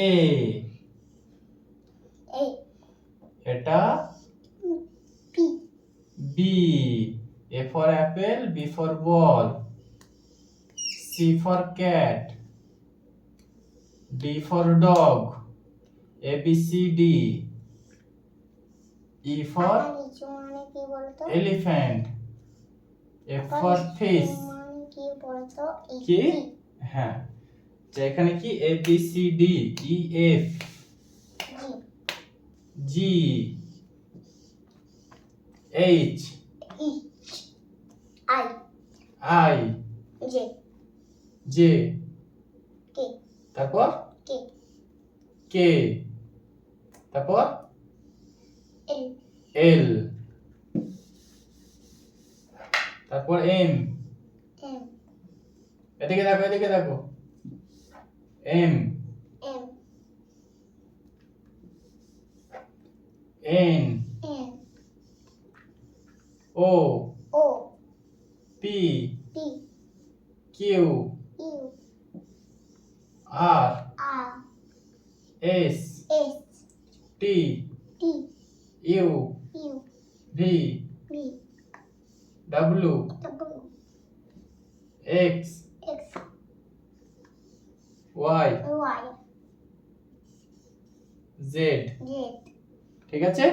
এ এটা B A for apple B for ball C for cat D for dog A B C D E for elephant F for fish কি হ্যাঁ তো এখানে কি A B C D E F G H I J তারপর K তারপর L তারপর M এদিকে দেখো M N O P Q R S T U V W X Y Z ঠিক আছে।